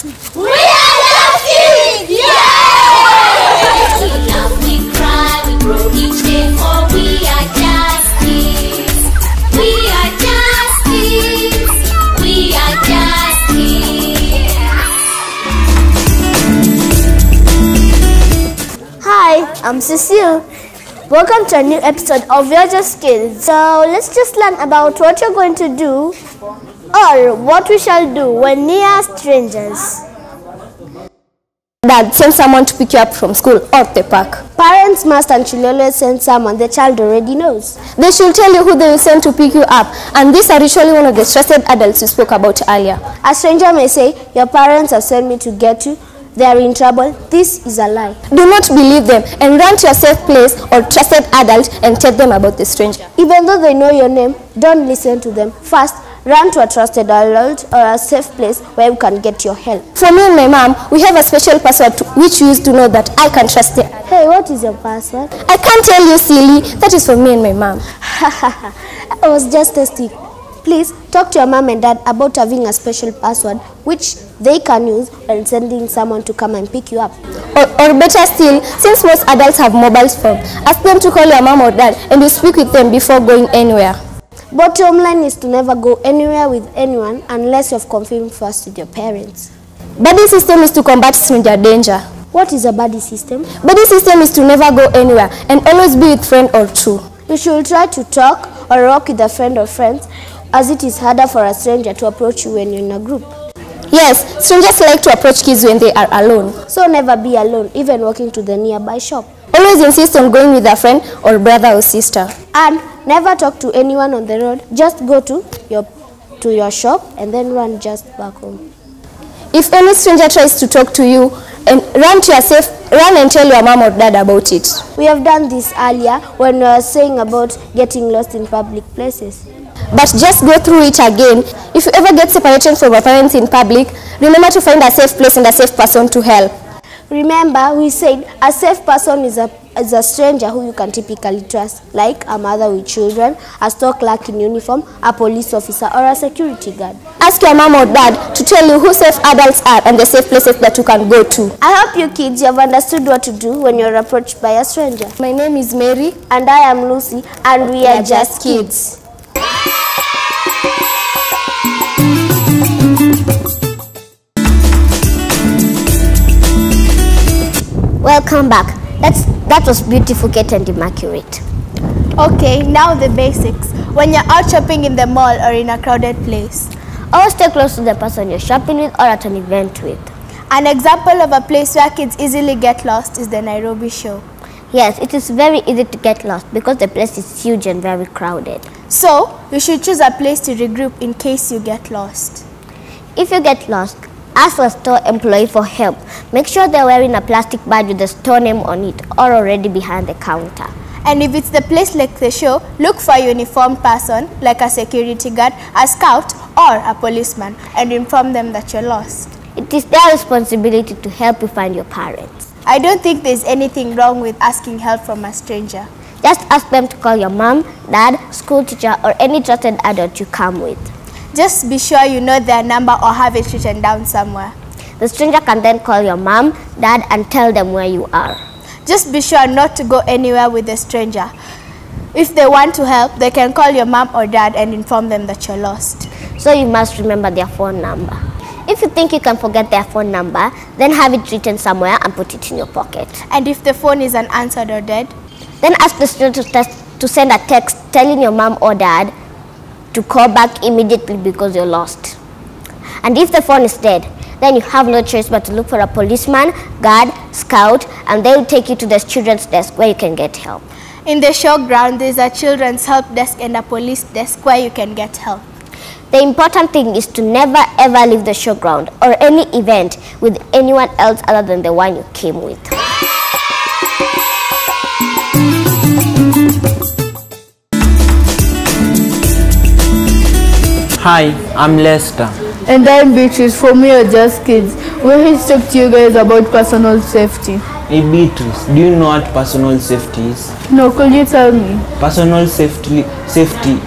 We are just kids! Yay! We laugh, we cry, we grow each day, for we are just kids. We are just kids. We are just kids. Hi, I'm Cecile. Welcome to a new episode of We Are Just Kids. So let's just learn about what you're going to do or what we shall do when near strangers. Dad, send someone to pick you up from school or the park. Parents must and should always send someone the child already knows. They should tell you who they will send to pick you up, and these are usually one of the trusted adults we spoke about earlier. A stranger may say, your parents have sent me to get you. They are in trouble. This is a lie. Do not believe them and run to a safe place or trusted adult and tell them about the stranger. Even though they know your name, don't listen to them. First, run to a trusted adult or a safe place where you can get your help. For me and my mom, we have a special password which we used to know that I can trust it. Hey, what is your password? I can't tell you, silly. That is for me and my mom. I was just testing. Please talk to your mom and dad about having a special password which they can use when sending someone to come and pick you up. Or better still, since most adults have mobile phones, ask them to call your mom or dad and you speak with them before going anywhere. Bottom line is to never go anywhere with anyone unless you have confirmed first with your parents. Buddy system is to combat stranger danger. What is a buddy system? Buddy system is to never go anywhere and always be with friend or two. You should try to talk or walk with a friend or friends, as it is harder for a stranger to approach you when you're in a group. Yes, strangers like to approach kids when they are alone. So never be alone, even walking to the nearby shop. Always insist on going with a friend or brother or sister. And never talk to anyone on the road. Just go to your shop and then run just back home. If any stranger tries to talk to you, and run and tell your mom or dad about it. We have done this earlier when we were saying about getting lost in public places. But just go through it again. If you ever get separated from your parents in public, remember to find a safe place and a safe person to help. Remember, we said a safe person is a stranger who you can typically trust, like a mother with children, a store clerk in uniform, a police officer, or a security guard. Ask your mom or dad to tell you who safe adults are and the safe places that you can go to. I hope you kids have understood what to do when you're approached by a stranger. My name is Mary. And I am Lucy, and we are just kids. Welcome back. That was beautiful, Kate and Immaculate. Okay, now the basics. When you're out shopping in the mall or in a crowded place, Always stay close to the person you're shopping with or at an event with. an example of a place where kids easily get lost is the Nairobi show. Yes, it is very easy to get lost because the place is huge and very crowded. So, you should choose a place to regroup in case you get lost. If you get lost, ask a store employee for help. Make sure they're wearing a plastic badge with the store name on it or already behind the counter. And if it's the place like the show, look for a uniformed person like a security guard, a scout, or a policeman and inform them that you're lost. It is their responsibility to help you find your parents. I don't think there's anything wrong with asking help from a stranger. Just ask them to call your mom, dad, school teacher, or any trusted adult you come with. Just be sure you know their number or have it written down somewhere. The stranger can then call your mom, dad, and tell them where you are. Just be sure not to go anywhere with a stranger. If they want to help, they can call your mom or dad and inform them that you're lost. So you must remember their phone number. If you think you can forget their phone number, then have it written somewhere and put it in your pocket. And if the phone is unanswered or dead, then ask the stranger to send a text telling your mom or dad to call back immediately because you're lost. And if the phone is dead, then you have no choice but to look for a policeman, guard, scout, and they will take you to the children's desk where you can get help. in the showground, there's a children's help desk and a police desk where you can get help. The important thing is to never ever leave the showground or any event with anyone else other than the one you came with. Hi, I'm Lester. And I'm Beatrice from We Are Just Kids. We're here to talk to you guys about personal safety. Hey Beatrice, do you know what personal safety is? No, could you tell me? Personal safety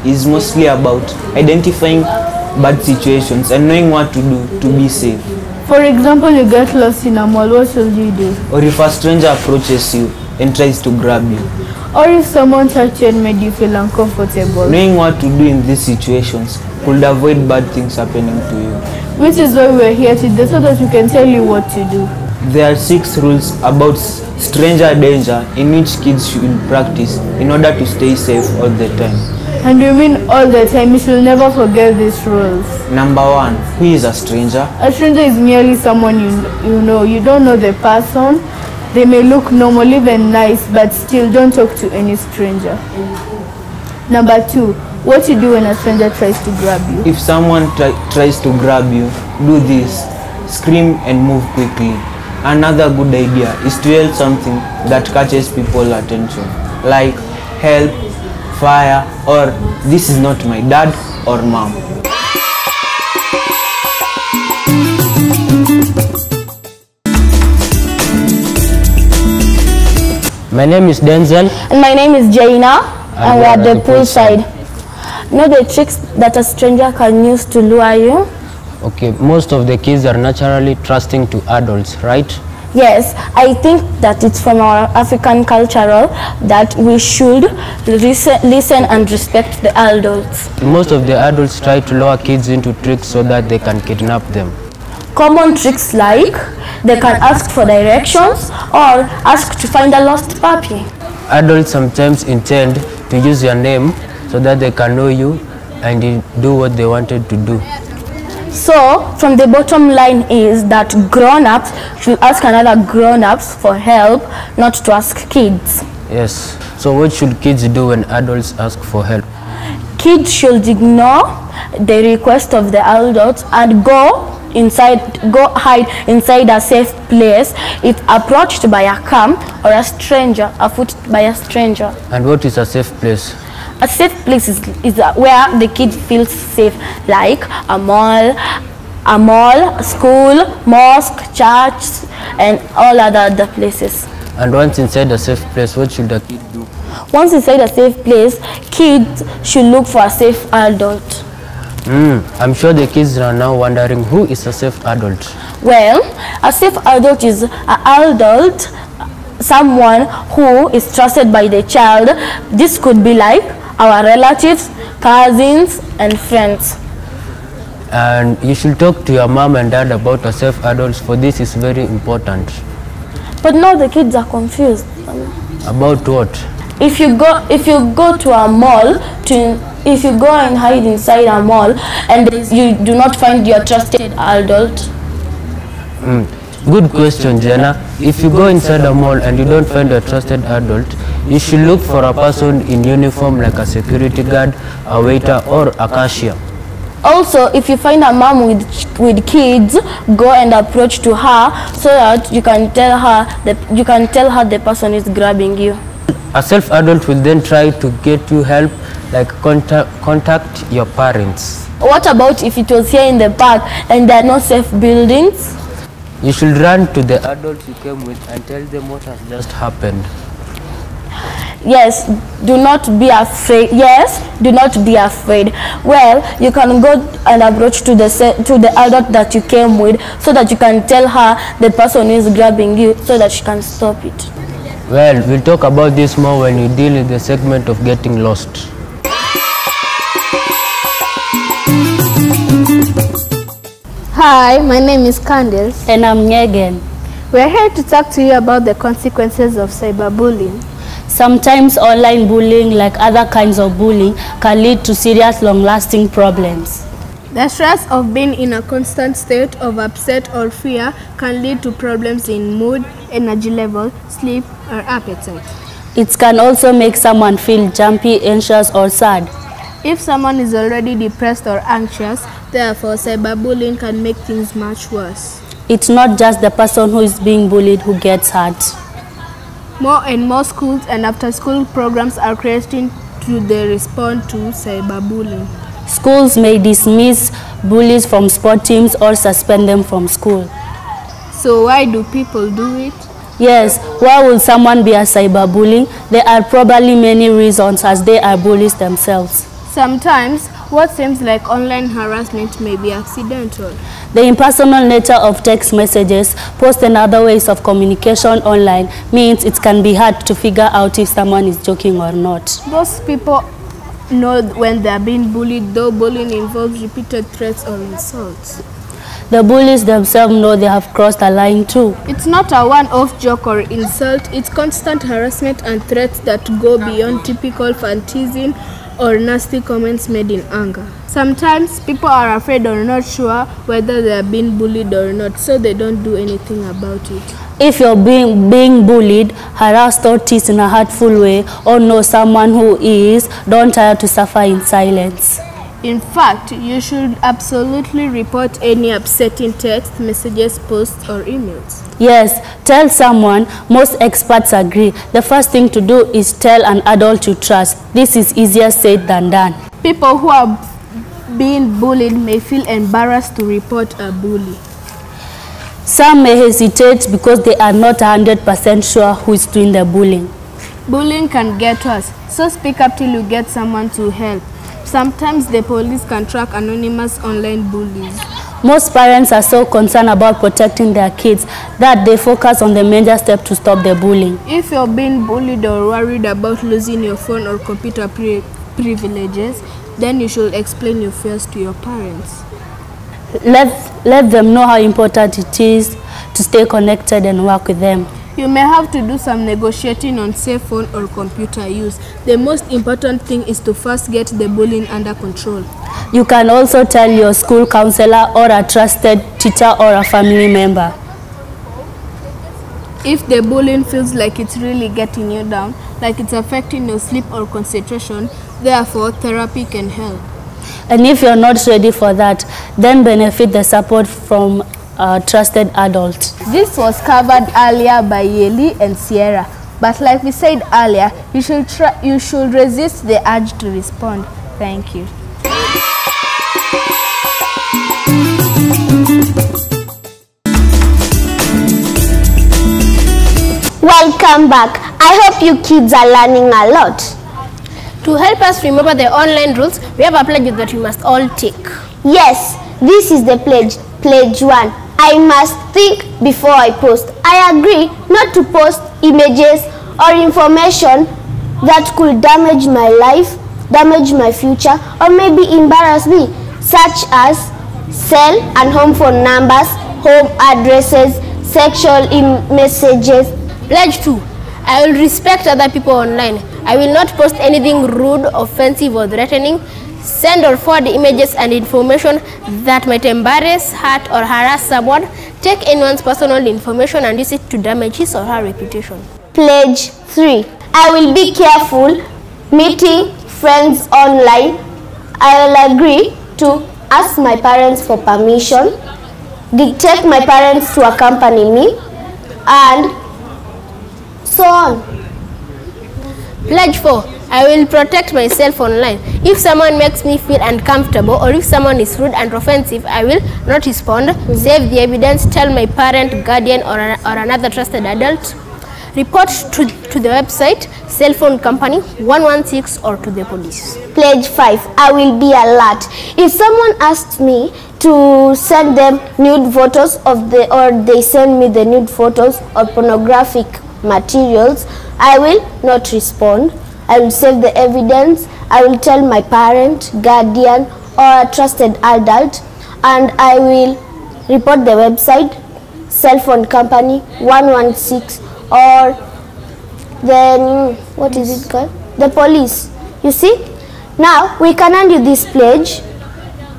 is mostly about identifying bad situations and knowing what to do to be safe. For example, you get lost in a mall, what should you do? Or if a stranger approaches you and tries to grab you. Or if someone touched you and made you feel uncomfortable. Knowing what to do in these situations could avoid bad things happening to you. Which is why we're here today, so that we can tell you what to do. There are 6 rules about stranger danger in which kids should practice in order to stay safe all the time. And we mean all the time, you should never forget these rules. Number 1, who is a stranger? A stranger is merely someone you know. You don't know the person. They may look normal, even nice, but still don't talk to any stranger. Number 2, what you do when a stranger tries to grab you. If someone tries to grab you, do this. Scream and move quickly. Another good idea is to yell something that catches people's attention, like help, fire, or this is not my dad or mom. My name is Denzel. And my name is Jaina, and we are at the poolside. Know the tricks that a stranger can use to lure you? Okay, most of the kids are naturally trusting to adults, right? Yes, I think that it's from our African cultural that we should listen and respect the adults. Most of the adults try to lure kids into tricks so that they can kidnap them. Common tricks like they can ask for directions or ask to find a lost puppy. Adults sometimes intend to use your name so that they can know you and do what they wanted to do. So, from the bottom line is that grown-ups should ask another grown-ups for help, not to ask kids. Yes. So what should kids do when adults ask for help? Kids should ignore the request of the adults and go hide inside a safe place if approached by a car or a stranger, by a stranger. And what is a safe place? A safe place is where the kid feels safe, like a mall, school, mosque, church, and all other places. And once inside a safe place, what should a kid do? Once inside a safe place, kids should look for a safe adult. I'm sure the kids are now wondering, who is a safe adult? Well, a safe adult is an adult, someone who is trusted by the child. This could be like our relatives, cousins, and friends. And you should talk to your mom and dad about a safe adults, for this is very important. But now the kids are confused. About what? If you go to a mall, if you go and hide inside a mall and you do not find your trusted adult. Good question, Jenna. If you go inside a mall and you don't find a trusted adult, you should look for a person in uniform like a security guard, a waiter, or a cashier. Also, if you find a mom with kids, go and approach to her so that you can tell her the person is grabbing you. A self-adult will then try to get you help, like contact your parents. What about if it was here in the park and there are no safe buildings? You should run to the adults you came with and tell them what has just happened. Yes, do not be afraid. Yes, do not be afraid. Well, you can go and approach to the adult that you came with so that you can tell her the person is grabbing you so that she can stop it. Well, we'll talk about this more when we deal with the segment of getting lost. Hi, my name is Candice. And I'm Nyegen. We're here to talk to you about the consequences of cyberbullying. Sometimes online bullying, like other kinds of bullying, can lead to serious long-lasting problems. The stress of being in a constant state of upset or fear can lead to problems in mood, energy level, sleep, or appetite. It can also make someone feel jumpy, anxious, or sad. If someone is already depressed or anxious, therefore cyberbullying can make things much worse. It's not just the person who is being bullied who gets hurt. More and more schools and after-school programs are creating to respond to cyberbullying. Schools may dismiss bullies from sport teams or suspend them from school. So why do people do it? Yes, why would someone be a cyberbully? There are probably many reasons, as they are bullies themselves. Sometimes, what seems like online harassment may be accidental. The impersonal nature of text messages, posts and other ways of communication online means it can be hard to figure out if someone is joking or not. Most people know when they are being bullied, though bullying involves repeated threats or insults. The bullies themselves know they have crossed a line too. It's not a one-off joke or insult, it's constant harassment and threats that go beyond typical fun teasing or nasty comments made in anger. Sometimes people are afraid or not sure whether they are being bullied or not, so they don't do anything about it. If you're being bullied, harassed or teased in a hurtful way, or know someone who is, don't try to suffer in silence. In fact, you should absolutely report any upsetting text, messages, posts, or emails. Yes, tell someone. Most experts agree. The first thing to do is tell an adult you trust. This is easier said than done. People who are being bullied may feel embarrassed to report a bully. Some may hesitate because they are not 100% sure who is doing the bullying. Bullying can get worse, so speak up till you get someone to help. Sometimes the police can track anonymous online bullies. Most parents are so concerned about protecting their kids that they focus on the major step to stop the bullying. If you're being bullied or worried about losing your phone or computer privileges, then you should explain your fears to your parents. Let them know how important it is to stay connected and work with them. You may have to do some negotiating on safe phone or computer use. The most important thing is to first get the bullying under control. You can also tell your school counselor or a trusted teacher or a family member. If the bullying feels like it's really getting you down, like it's affecting your sleep or concentration, therefore therapy can help. And if you're not ready for that, then benefit the support from a trusted adult. This was covered earlier by Yeli and Sierra, but like we said earlier, you should resist the urge to respond. Thank you. Welcome back. I hope you kids are learning a lot. To help us remember the online rules, we have a pledge that we must all take. Yes, this is the pledge. Pledge 1. I must think before I post. I agree not to post images or information that could damage my life, damage my future, or maybe embarrass me, such as cell and home phone numbers, home addresses, sexual messages. Pledge 2. I will respect other people online. I will not post anything rude, offensive, or threatening, send or forward images and information that might embarrass, hurt, or harass someone, take anyone's personal information and use it to damage his or her reputation. Pledge 3. I will be careful meeting friends online. I will agree to ask my parents for permission, dictate my parents to accompany me, and so on. Pledge 4. I will protect myself online. If someone makes me feel uncomfortable or if someone is rude and offensive, I will not respond, save the evidence, tell my parent, guardian, or another trusted adult, report to the website, cell phone company 116, or to the police. Pledge 5. I will be alert. If someone asks me to send them nude photos or they send me the nude photos or pornographic materials, I will not respond. I will save the evidence. I will tell my parent, guardian, or a trusted adult, and I will report the website, cell phone company 116, or then what is it called? The police. You see? Now we can hand you this pledge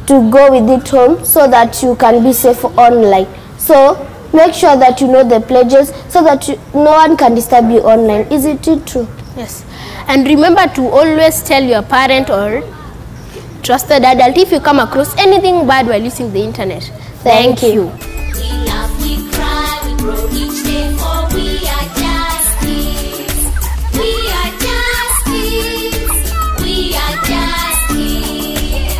to go with it home so that you can be safe online. So make sure that you know the pledges so that no one can disturb you online. Is it true? Yes. And remember to always tell your parent or trusted adult if you come across anything bad while using the internet. Thank you. We laugh, we cry, we grow each day, for we are justice. We are justice. We are justice.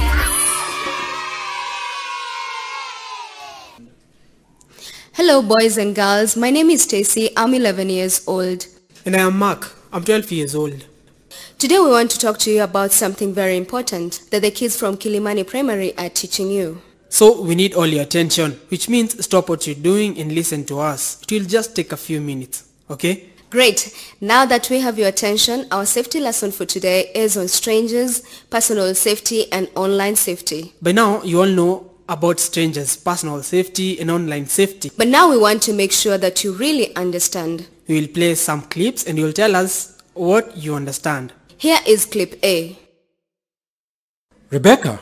Hello boys and girls, my name is Stacy, I'm 11 years old. And I am Mark, I'm 12 years old. Today we want to talk to you about something very important that the kids from Kilimani Primary are teaching you. So we need all your attention, which means stop what you're doing and listen to us. It will just take a few minutes, okay? Great. Now that we have your attention, our safety lesson for today is on strangers, personal safety and online safety. By now, you all know about strangers, personal safety and online safety. But now we want to make sure that you really understand. We will play some clips and you will tell us what you understand. Here is clip A. Rebecca,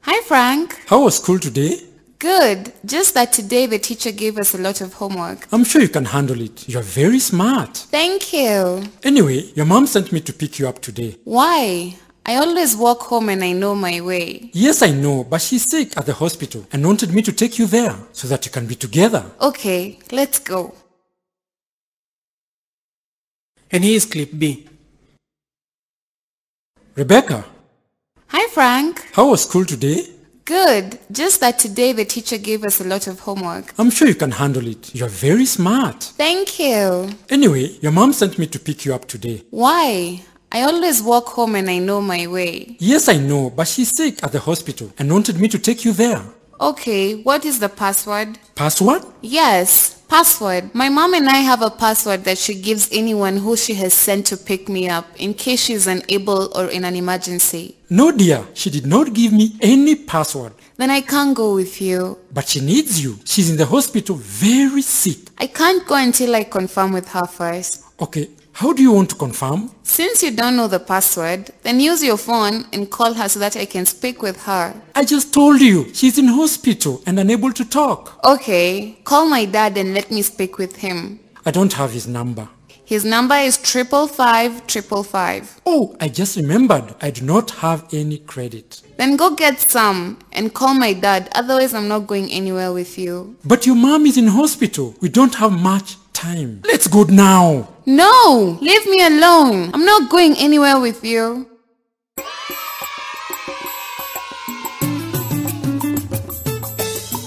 Hi Frank. how was school today? Good. Just that today the teacher gave us a lot of homework. I'm sure you can handle it. You're very smart. Thank you. Anyway, your mom sent me to pick you up today. Why? I always walk home and I know my way. Yes, I know, but she's sick at the hospital and wanted me to take you there so that you can be together. Okay, let's go. And here is clip B. Rebecca, Hi Frank. how was school today? Good. Just that today the teacher gave us a lot of homework. I'm sure you can handle it. You're very smart. Thank you. Anyway, your mom sent me to pick you up today. Why? I always walk home and I know my way. Yes, I know, but she's sick at the hospital and wanted me to take you there. Okay, what is the password? Password? Yes, password. My mom and I have a password that she gives anyone who she has sent to pick me up in case she's unable or in an emergency. No dear, she did not give me any password. Then I can't go with you. But she needs you. She's in the hospital very sick. I can't go until I confirm with her first. Okay, how do you want to confirm? Since you don't know the password, then use your phone and call her so that I can speak with her. I just told you, she's in hospital and unable to talk. Okay, call my dad and let me speak with him. I don't have his number. His number is 555-555. Oh, I just remembered. I do not have any credit. Then go get some and call my dad, otherwise I'm not going anywhere with you. But your mom is in hospital. We don't have much time. Let's go now. No! Leave me alone. I'm not going anywhere with you.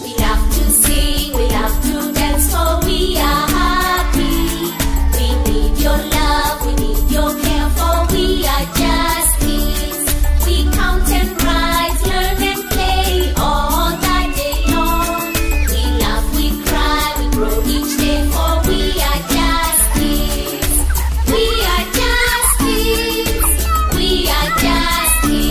We love to sing, we love to dance, for we are happy. We need your love, we need your care, for we are just kids. We count and write, learn and play all that day long. We laugh, we cry, we grow each day, for we are just kids. We are just kids. We are just kids.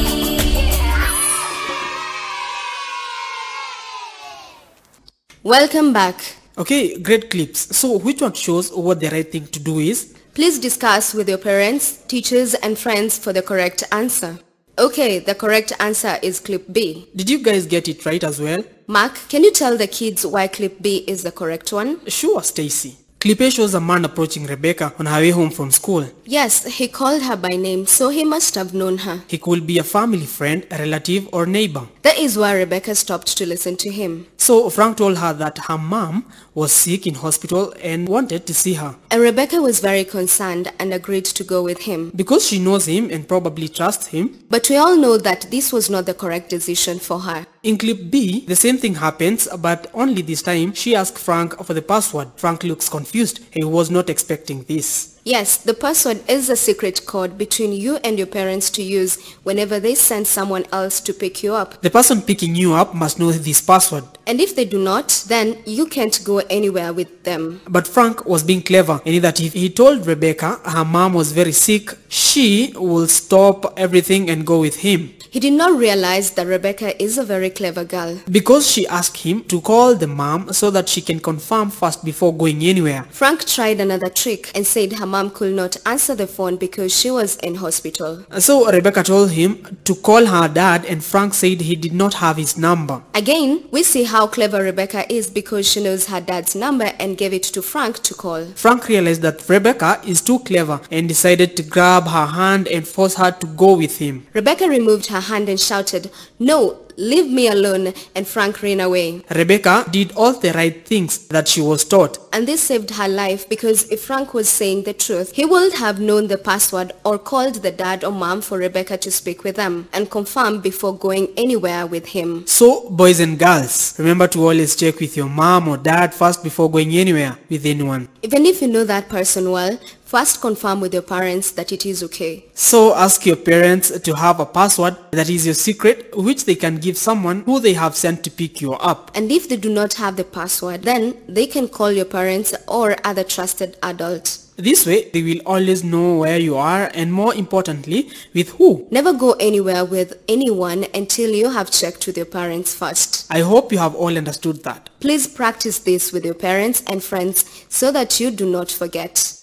Welcome back. Okay, great clips. So which one shows what the right thing to do is? Please discuss with your parents, teachers and friends for the correct answer. Okay, the correct answer is clip B. Did you guys get it right as well? Mark, can you tell the kids why clip B is the correct one? Sure, Stacy. Clip A shows a man approaching Rebecca on her way home from school. Yes, he called her by name, so he must have known her. He could be a family friend, a relative or neighbor. That is why Rebecca stopped to listen to him. So Frank told her that her mom was sick in hospital and wanted to see her. And Rebecca was very concerned and agreed to go with him. Because she knows him and probably trusts him. But we all know that this was not the correct decision for her. In clip B, the same thing happens, but only this time she asked Frank for the password. Frank looks confused. He was not expecting this. Yes, the password is a secret code between you and your parents to use whenever they send someone else to pick you up. The person picking you up must know this password. And if they do not, then you can't go anywhere with them. But Frank was being clever and knew that if he told Rebecca her mom was very sick, she will stop everything and go with him. He did not realize that Rebecca is a very clever girl. Because she asked him to call the mom so that she can confirm first before going anywhere. Frank tried another trick and said her mom could not answer the phone because she was in hospital. So Rebecca told him to call her dad and Frank said he did not have his number. Again, we see how clever Rebecca is because she knows her dad's number and gave it to Frank to call. Frank realized that Rebecca is too clever and decided to grab her hand and force her to go with him. Rebecca removed her hand and shouted, "No, leave me alone," and Frank ran away. Rebecca did all the right things that she was taught. And this saved her life because if Frank was saying the truth, he would have known the password or called the dad or mom for Rebecca to speak with them and confirm before going anywhere with him. So, boys and girls, remember to always check with your mom or dad first before going anywhere with anyone. Even if you know that person well, First confirm with your parents that it is okay. So ask your parents to have a password that is your secret, which they can give someone who they have sent to pick you up. And if they do not have the password, then they can call your parents or other trusted adult. This way, they will always know where you are and, more importantly, with who. Never go anywhere with anyone until you have checked with your parents first. I hope you have all understood that. Please practice this with your parents and friends so that you do not forget.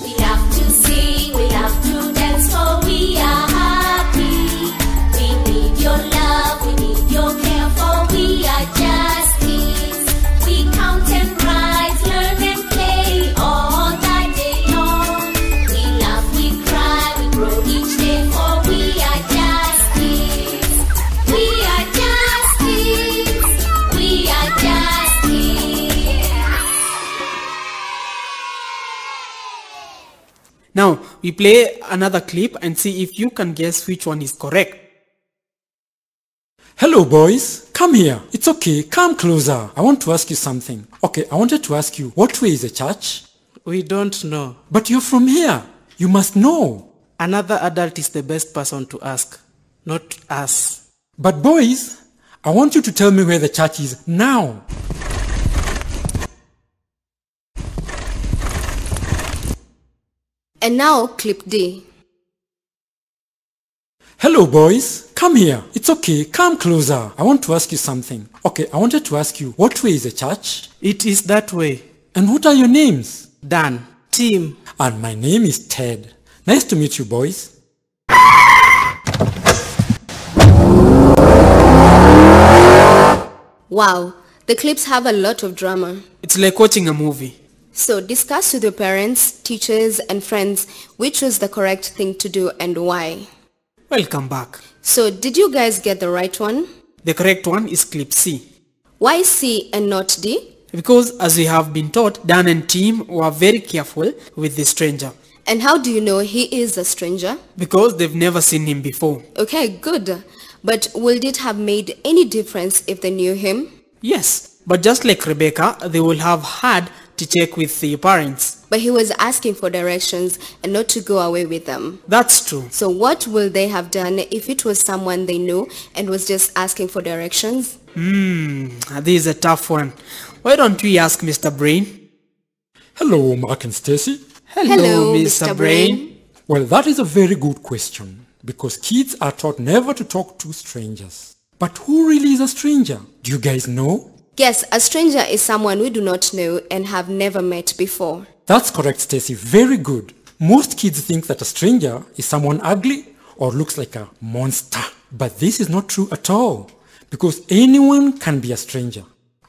We love to sing, we love to dance, for we are happy. We need your love, we need your care, for we are just kids. We count and write, learn and play all the day long. We laugh, we cry, we grow each day, for we are just kids. We are just kids. We are just kids. Now, we play another clip and see if you can guess which one is correct. Hello boys, come here. It's okay, come closer. I want to ask you something. Okay, I wanted to ask you, what way is the church? We don't know. But you're from here. You must know. Another adult is the best person to ask, not us. But boys, I want you to tell me where the church is now. And now clip D. Hello boys, come here. It's okay, come closer. I want to ask you something. Okay, I wanted to ask you, what way is the church? It is that way. And what are your names? Dan, Tim. And my name is Ted. Nice to meet you boys. Wow, the clips have a lot of drama. It's like watching a movie. So discuss with your parents, teachers and friends which was the correct thing to do and why. Welcome back. So did you guys get the right one? The correct one is clip C. Why C and not D? Because as we have been taught, Dan and Tim were very careful with the stranger. And how do you know he is a stranger? Because they've never seen him before. Okay, good. But would it have made any difference if they knew him? Yes, but just like Rebecca, they will have had to check with their parents. But he was asking for directions and not to go away with them. That's true. So what will they have done if it was someone they knew and was just asking for directions? This is a tough one. Why don't we ask Mr. Brain? Hello, Mark and Stacy. Hello, Mr. Brain. Well, that is a very good question, because kids are taught never to talk to strangers. But who really is a stranger? Do you guys know? Yes, a stranger is someone we do not know and have never met before. That's correct, Stacy. Very good. Most kids think that a stranger is someone ugly or looks like a monster. But this is not true at all, because anyone can be a stranger.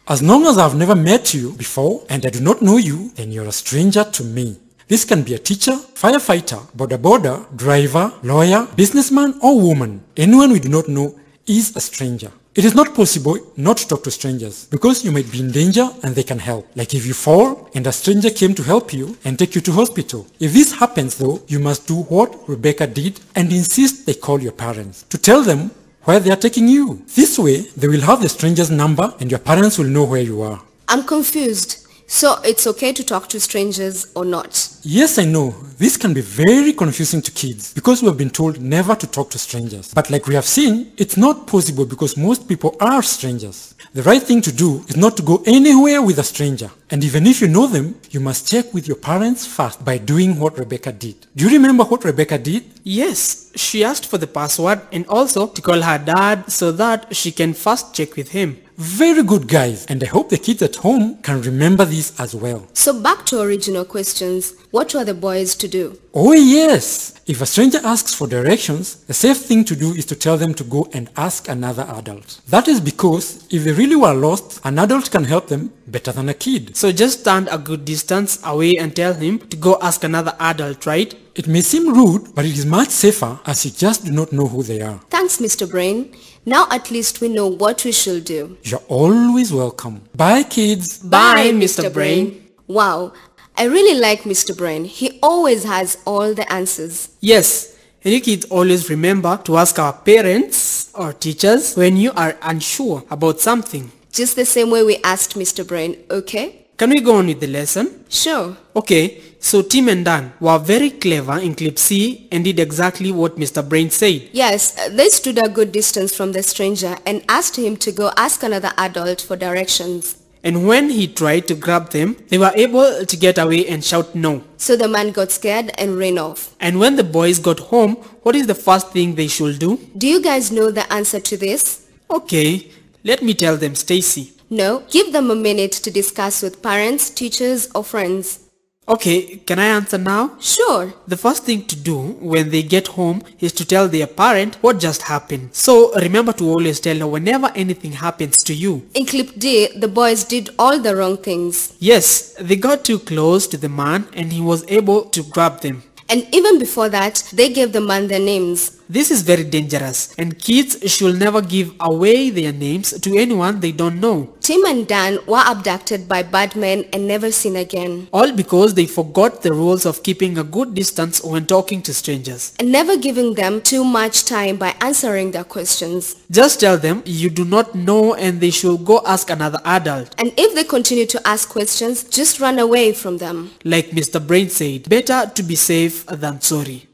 As long as I've never met you before and I do not know you, then you're a stranger to me. This can be a teacher, firefighter, boda, driver, lawyer, businessman or woman. Anyone we do not know is a stranger. It is not possible not to talk to strangers because you might be in danger and they can help. Like if you fall and a stranger came to help you and take you to hospital. If this happens though, you must do what Rebecca did and insist they call your parents to tell them where they are taking you. This way, they will have the stranger's number and your parents will know where you are. I'm confused. So it's okay to talk to strangers or not? Yes, I know. This can be very confusing to kids because we have been told never to talk to strangers. But like we have seen, it's not possible because most people are strangers. The right thing to do is not to go anywhere with a stranger. And even if you know them, you must check with your parents first by doing what Rebecca did. Do you remember what Rebecca did? Yes, she asked for the password and also to call her dad so that she can first check with him. Very good, guys, and I hope the kids at home can remember this as well. So back to original questions. What were the boys to do? Oh yes! If a stranger asks for directions, the safe thing to do is to tell them to go and ask another adult. That is because if they really were lost, an adult can help them better than a kid. So just stand a good distance away and tell him to go ask another adult, right? It may seem rude, but it is much safer as you just do not know who they are. Thanks, Mr. Brain. Now at least we know what we should do. You're always welcome. Bye, kids. Bye, Mr. Brain. Wow, I really like Mr. Brain. He always has all the answers. Yes, and you kids always remember to ask our parents or teachers when you are unsure about something. just the same way we asked Mr. Brain, okay? Can we go on with the lesson? Sure. Okay, so Tim and Dan were very clever in clip C and did exactly what Mr. Brain said. Yes, they stood a good distance from the stranger and asked him to go ask another adult for directions. And when he tried to grab them, they were able to get away and shout no. So the man got scared and ran off. And when the boys got home, what is the first thing they should do? Do you guys know the answer to this? Okay, let me tell them, Stacy. No, give them a minute to discuss with parents, teachers or friends. Okay, can I answer now? Sure. The first thing to do when they get home is to tell their parent what just happened. So remember to always tell her whenever anything happens to you. In clip D, the boys did all the wrong things. Yes, they got too close to the man and he was able to grab them. And even before that, they gave the man their names. This is very dangerous and kids should never give away their names to anyone they don't know. Tim and Dan were abducted by bad men and never seen again. All because they forgot the rules of keeping a good distance when talking to strangers. And never giving them too much time by answering their questions. Just tell them you do not know and they should go ask another adult. And if they continue to ask questions, just run away from them. Like Mr. Brain said, better to be safe than sorry.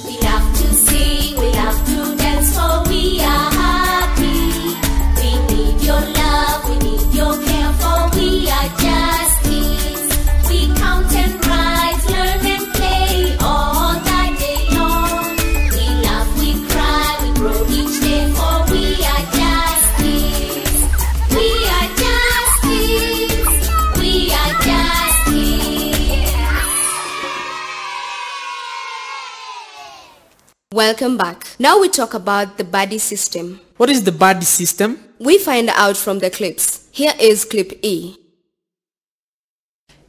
We love to sing, we love to dance, for we are happy. We need your love, we need your care, for we are just kids. We count and write, learn and play all that day long. We laugh, we cry, we grow each day, for we are just kids. We are just kids. We are just kids. Welcome back. Now we talk about the buddy system. What is the buddy system? We find out from the clips. Here is clip E.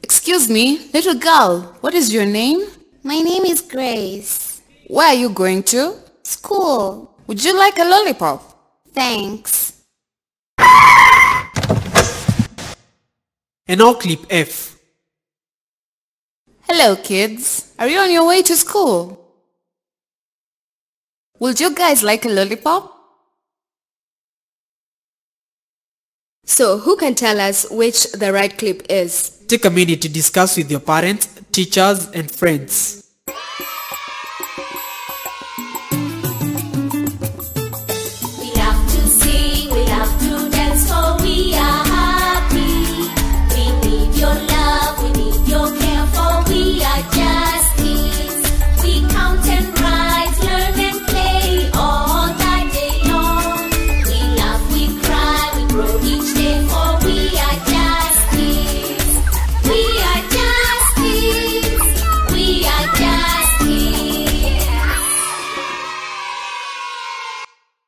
Excuse me, little girl, what is your name? My name is Grace. Where are you going to? School. Would you like a lollipop? Thanks. And now clip F. Hello kids, are you on your way to school? Would you guys like a lollipop? So who can tell us which the right clip is? Take a minute to discuss with your parents, teachers and friends. We love to sing, we love to dance, for we are happy. We need your love, we need your care, for we are just kids. We count and write, learn and play all that day long. We laugh, we cry, we grow each day, for we are just kids. We are just kids. We are just kids.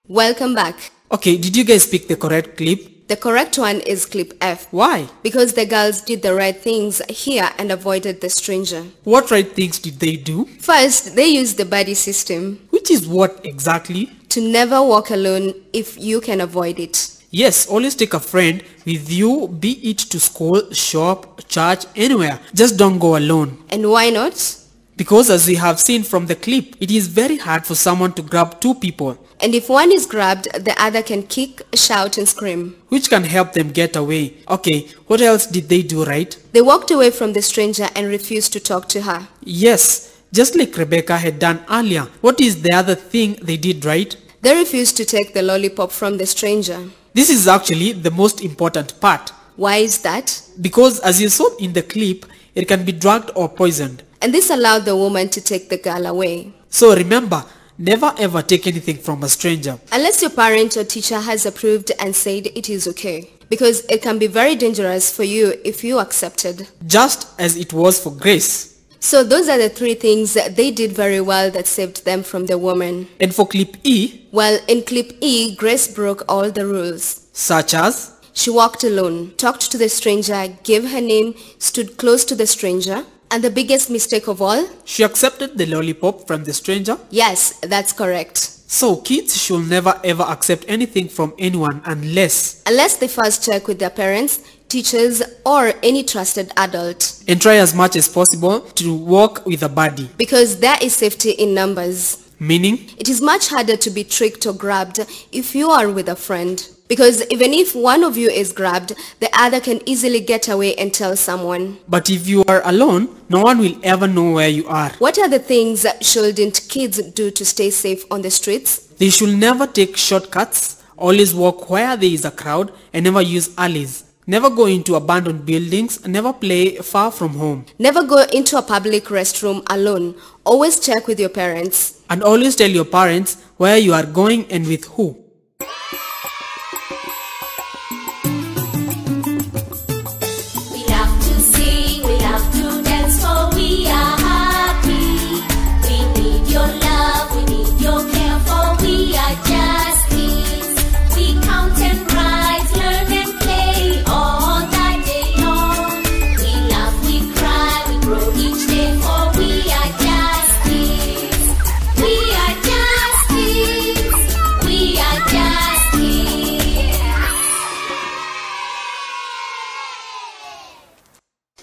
Welcome back. Okay, did you guys pick the correct clip? The correct one is clip F. Why? Because the girls did the right things here and avoided the stranger. What right things did they do? First, they used the buddy system. Which is what exactly? To never walk alone if you can avoid it. Yes, always take a friend with you, be it to school, shop, church, anywhere. Just don't go alone. And why not? Because as we have seen from the clip, it is very hard for someone to grab two people. And if one is grabbed, the other can kick, shout and scream. Which can help them get away. Okay, what else did they do right? They walked away from the stranger and refused to talk to her. Yes, just like Rebecca had done earlier. What is the other thing they did right? They refused to take the lollipop from the stranger. This is actually the most important part. Why is that? Because as you saw in the clip, it can be drugged or poisoned. And this allowed the woman to take the girl away. So remember, never ever take anything from a stranger. Unless your parent or teacher has approved and said it is okay. Because it can be very dangerous for you if you accepted. Just as it was for Grace. So those are the three things that they did very well that saved them from the woman. And for clip E? Well, in clip E, Grace broke all the rules. Such as? She walked alone, talked to the stranger, gave her name, stood close to the stranger. And the biggest mistake of all? She accepted the lollipop from the stranger? Yes, that's correct. So kids should never ever accept anything from anyone unless they first check with their parents, teachers or any trusted adult. And try as much as possible to walk with a buddy. Because there is safety in numbers. Meaning? It is much harder to be tricked or grabbed if you are with a friend. Because even if one of you is grabbed, the other can easily get away and tell someone. But if you are alone, no one will ever know where you are. What are the things shouldn't kids do to stay safe on the streets? They should never take shortcuts, always walk where there is a crowd, and never use alleys. Never go into abandoned buildings, never play far from home. Never go into a public restroom alone. Always check with your parents. And always tell your parents where you are going and with who. We love to sing, we love to dance, for we are happy. We need your love, we need your care, for we are just kids. We count and write, learn and play all that day long. We laugh, we cry, we grow each day, for we are just kids. We are just kids. We are just kids.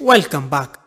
Welcome back.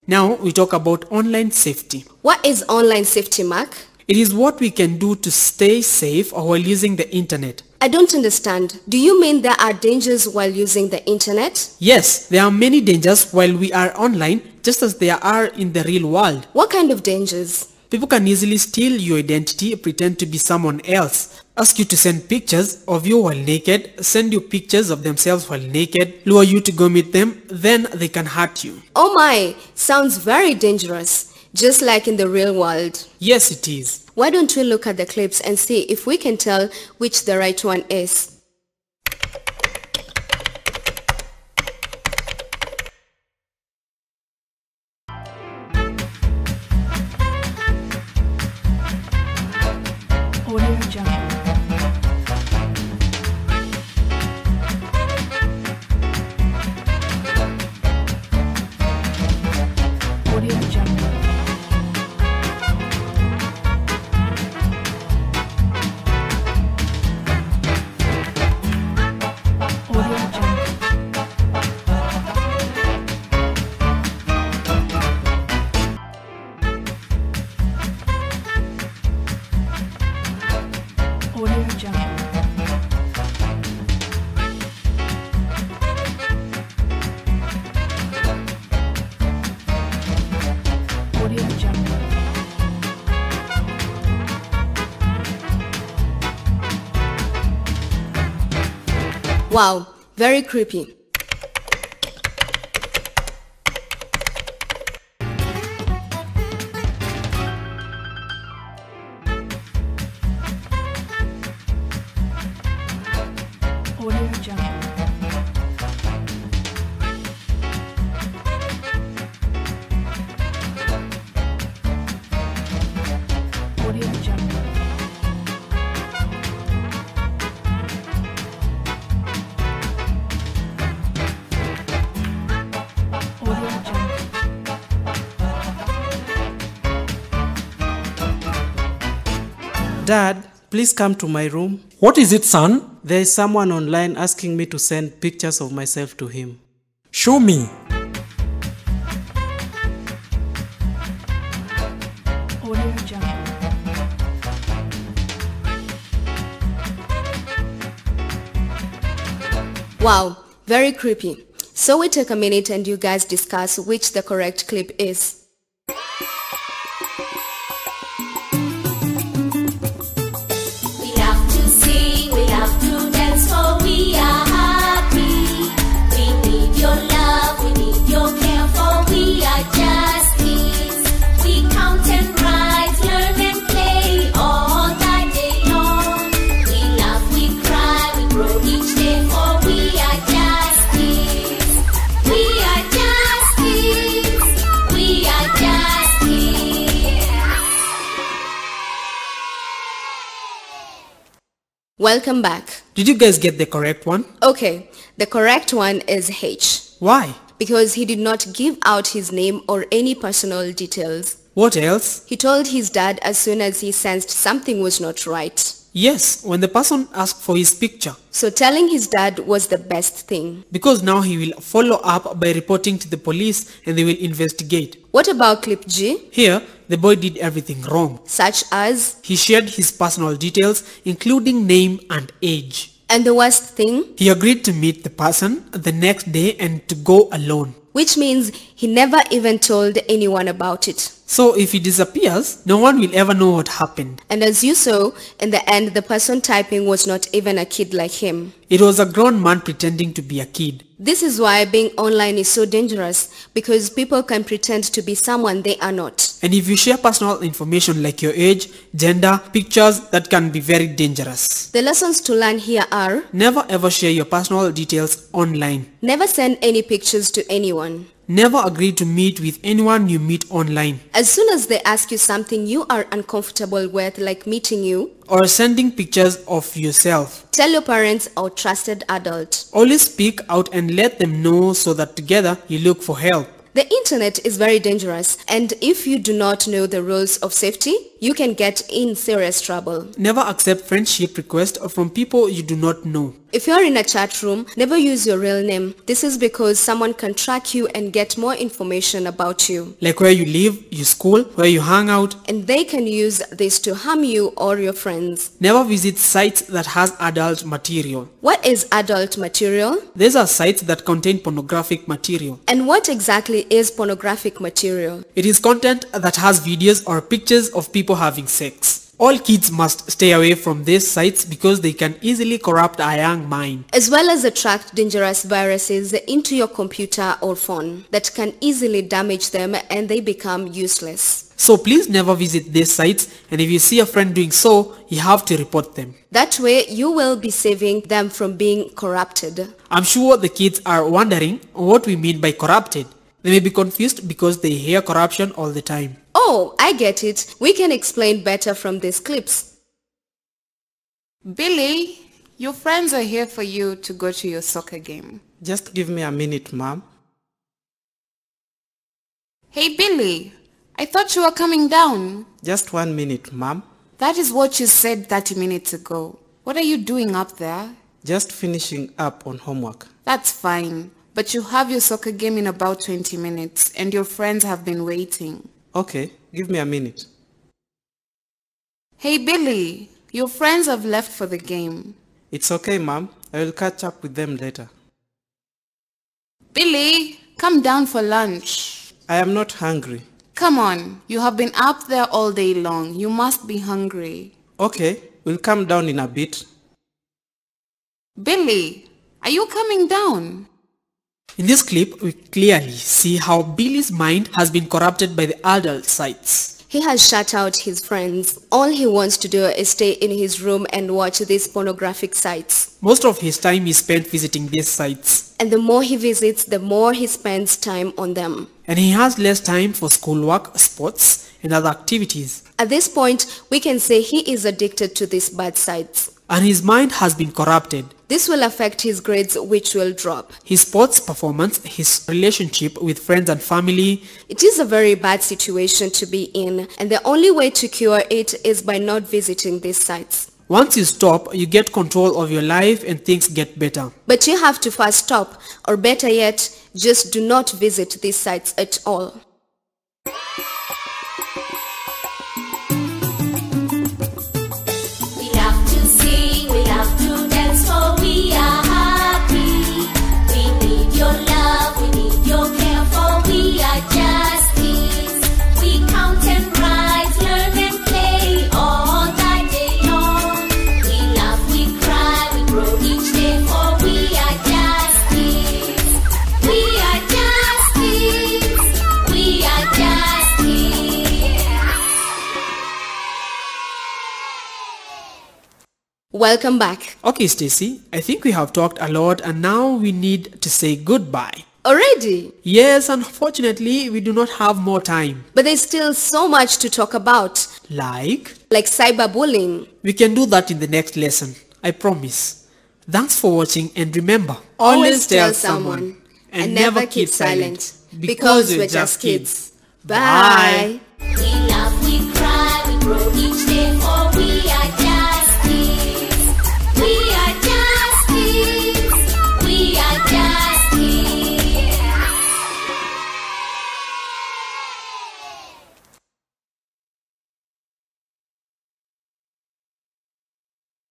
Now we talk about online safety. What is online safety, Mark? It is what we can do to stay safe while using the internet. I don't understand. Do you mean there are dangers while using the internet? Yes, there are many dangers while we are online, just as there are in the real world. What kind of dangers? People can easily steal your identity, pretend to be someone else, ask you to send pictures of you while naked, send you pictures of themselves while naked, lure you to go meet them, then they can hurt you. Oh my, sounds very dangerous. Just like in the real world. Yes, it is. Why don't we look at the clips and see if we can tell which the right one is? Audio Jungle. Audio Jungle. Audio Jungle. Audio Jungle. Audio Jungle. Wow, very creepy. Audio Jungle. Audio Jungle. Audio Jungle. Dad, please come to my room. What is it, son? There is someone online asking me to send pictures of myself to him. Show me. Audio Jungle. Wow, very creepy. So we take a minute and you guys discuss which the correct clip is. We love to sing, we love to dance, for we are happy. We need your love, we need your care, for we are just kids. We count and write, learn and play all that day long. We laugh, we cry, we grow each day, for we are just kids. We are just kids. We are just kids. Welcome back. Did you guys get the correct one? Okay, the correct one is H. Why? Because he did not give out his name or any personal details. What else? He told his dad as soon as he sensed something was not right. Yes, when the person asked for his picture. So telling his dad was the best thing. Because now he will follow up by reporting to the police and they will investigate. What about clip G? Here, the boy did everything wrong. Such as? He shared his personal details, including name and age. And the worst thing? He agreed to meet the person the next day and to go alone. Which means he never even told anyone about it. So if he disappears, no one will ever know what happened. And as you saw, in the end, the person typing was not even a kid like him. It was a grown man pretending to be a kid. This is why being online is so dangerous, because people can pretend to be someone they are not. And if you share personal information like your age, gender, pictures, that can be very dangerous. The lessons to learn here are: never ever share your personal details online. Never send any pictures to anyone. Never agree to meet with anyone you meet online. As soon as they ask you something you are uncomfortable with, like meeting you, or sending pictures of yourself, tell your parents or trusted adult. Always speak out and let them know so that together you look for help. The internet is very dangerous, and if you do not know the rules of safety, you can get in serious trouble. Never accept friendship requests from people you do not know. If you are in a chat room, never use your real name. This is because someone can track you and get more information about you. Like where you live, your school, where you hang out. And they can use this to harm you or your friends. Never visit sites that has adult material. What is adult material? These are sites that contain pornographic material. And what exactly is pornographic material? It is content that has videos or pictures of people having sex. All kids must stay away from these sites because they can easily corrupt a young mind, as well as attract dangerous viruses into your computer or phone that can easily damage them and they become useless. So please never visit these sites, and if you see a friend doing so, you have to report them. That way you will be saving them from being corrupted. I'm sure the kids are wondering what we mean by corrupted. They may be confused because they hear corruption all the time. Oh, I get it. We can explain better from these clips. Billy, your friends are here for you to go to your soccer game. Just give me a minute, Mom. Hey Billy, I thought you were coming down. Just 1 minute, Mom. That is what you said 30 minutes ago. What are you doing up there? Just finishing up on homework. That's fine, but you have your soccer game in about 20 minutes and your friends have been waiting. Okay, give me a minute. Hey Billy, your friends have left for the game. It's okay, Mom. I will catch up with them later. Billy, come down for lunch. I am not hungry. Come on, you have been up there all day long. You must be hungry. Okay, we'll come down in a bit. Billy, are you coming down? In this clip, we clearly see how Billy's mind has been corrupted by the adult sites. He has shut out his friends. All he wants to do is stay in his room and watch these pornographic sites. Most of his time is spent visiting these sites. And the more he visits, the more he spends time on them. And he has less time for schoolwork, sports, and other activities. At this point, we can say he is addicted to these bad sites. And his mind has been corrupted. This will affect his grades, which will drop. His sports performance, his relationship with friends and family. It is a very bad situation to be in, and the only way to cure it is by not visiting these sites. Once you stop, you get control of your life and things get better. But you have to first stop, or better yet, just do not visit these sites at all. Welcome back. Okay, Stacy, I think we have talked a lot and now we need to say goodbye. Already? Yes, unfortunately, we do not have more time. But there's still so much to talk about. Like cyberbullying. We can do that in the next lesson, I promise. Thanks for watching, and remember, always tell someone and never keep silent, because we're just kids. Bye. We laugh, we cry, we grow each day.